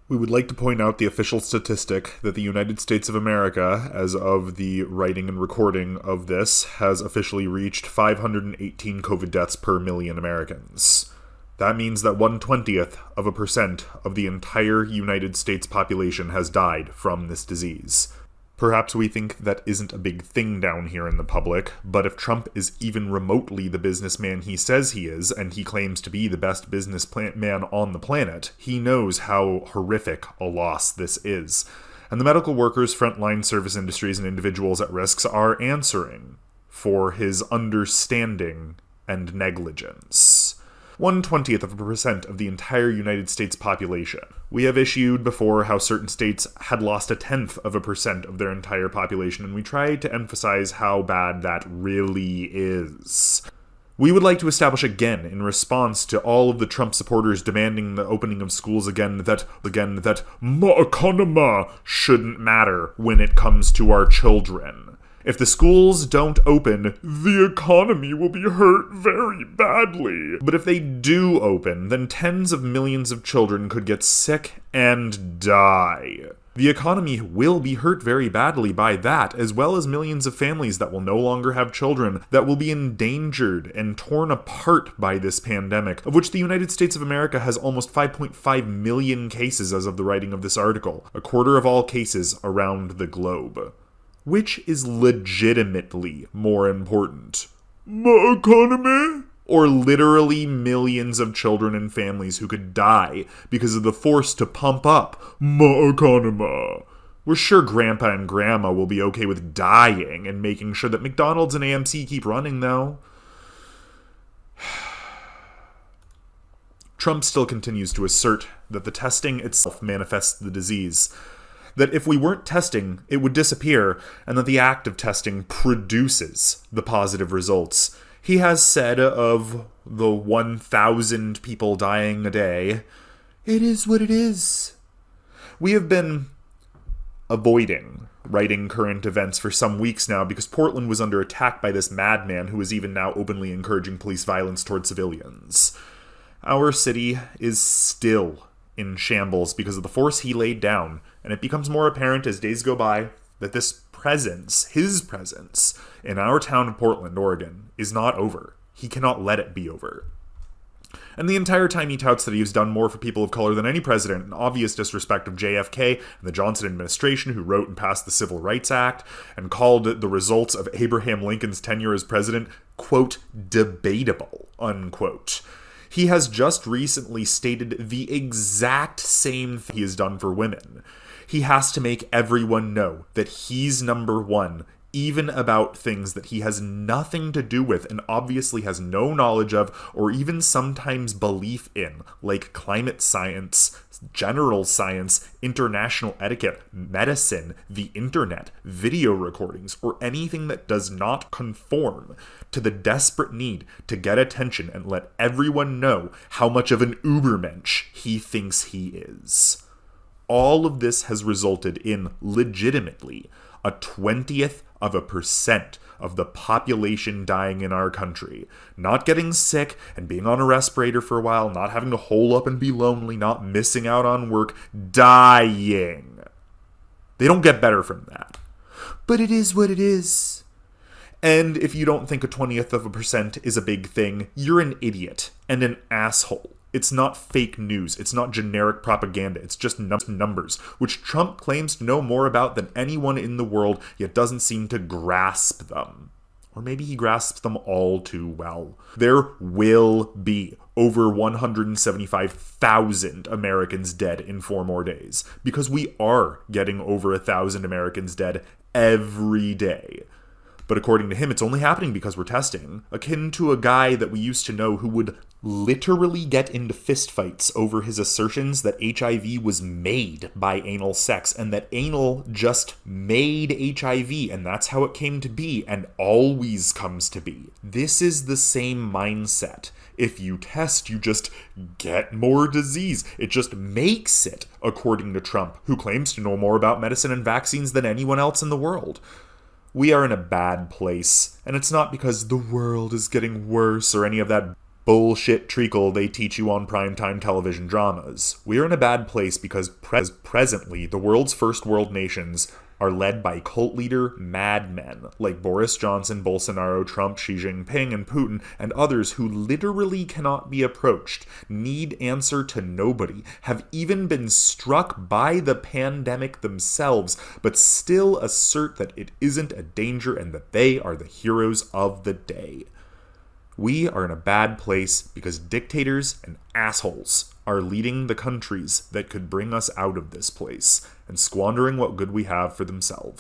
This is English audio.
We would like to point out the official statistic that the United States of America, as of the writing and recording of this, has officially reached 518 COVID deaths per million Americans. That means that 1/20th% of the entire United States population has died from this disease. Perhaps we think that isn't a big thing down here in the public, but if Trump is even remotely the businessman he says he is, and he claims to be the best businessman on the planet, he knows how horrific a loss this is. And the medical workers, frontline service industries, and individuals at risks are answering for his understanding and negligence. 1/20th% of the entire United States population. We have issued before how certain states had lost 1/10% of their entire population, and we tried to emphasize how bad that really is. We would like to establish again, in response to all of the Trump supporters demanding the opening of schools again, that Ekonimuh shouldn't matter when it comes to our children. If the schools don't open, the economy will be hurt very badly. But if they do open, then tens of millions of children could get sick and die. The economy will be hurt very badly by that, as well as millions of families that will no longer have children, that will be endangered and torn apart by this pandemic, of which the United States of America has almost 5.5 million cases as of the writing of this article, a quarter of all cases around the globe. Which is legitimately more important? My economy? Or literally millions of children and families who could die because of the force to pump up my economy? We're sure Grandpa and Grandma will be okay with dying and making sure that McDonald's and AMC keep running, though. Trump still continues to assert that the testing itself manifests the disease, that if we weren't testing, it would disappear, and that the act of testing produces the positive results. He has said of the 1,000 people dying a day, it is what it is. We have been avoiding writing current events for some weeks now because Portland was under attack by this madman who is even now openly encouraging police violence toward civilians. Our city is still in shambles because of the force he laid down, and it becomes more apparent as days go by that this presence, his presence, in our town of Portland, Oregon, is not over. He cannot let it be over. And the entire time he touts that he's done more for people of color than any president, in obvious disrespect of JFK and the Johnson administration, who wrote and passed the Civil Rights Act, and called the results of Abraham Lincoln's tenure as president, quote, debatable, unquote. He has just recently stated the exact same thing he has done for women. He has to make everyone know that he's number one, even about things that he has nothing to do with and obviously has no knowledge of or even sometimes belief in, like climate science, general science, international etiquette, medicine, the internet, video recordings, or anything that does not conform to the desperate need to get attention and let everyone know how much of an ubermensch he thinks he is. All of this has resulted in, legitimately, a 20th% of the population dying in our country. Not getting sick and being on a respirator for a while, not having to hole up and be lonely, not missing out on work, dying. They don't get better from that. But it is what it is. And if you don't think a 20th% is a big thing, you're an idiot and an asshole. It's not fake news. It's not generic propaganda. It's just numbers, which Trump claims to know more about than anyone in the world, yet doesn't seem to grasp them. Or maybe he grasps them all too well. There will be over 175,000 Americans dead in 4 more days, because we are getting over 1,000 Americans dead every day. But according to him, it's only happening because we're testing, akin to a guy that we used to know who would literally get into fistfights over his assertions that HIV was made by anal sex, and that anal just made HIV, and that's how it came to be, and always comes to be. This is the same mindset. If you test, you just get more disease. It just makes it, according to Trump, who claims to know more about medicine and vaccines than anyone else in the world. We are in a bad place, and it's not because the world is getting worse or any of that bullshit treacle they teach you on primetime television dramas. We are in a bad place because presently the world's first world nations are led by cult leader madmen like Boris Johnson, Bolsonaro, Trump, Xi Jinping, and Putin, and others who literally cannot be approached, need answer to nobody, have even been struck by the pandemic themselves, but still assert that it isn't a danger and that they are the heroes of the day. We are in a bad place because dictators and assholes are leading the countries that could bring us out of this place and squandering what good we have for themselves.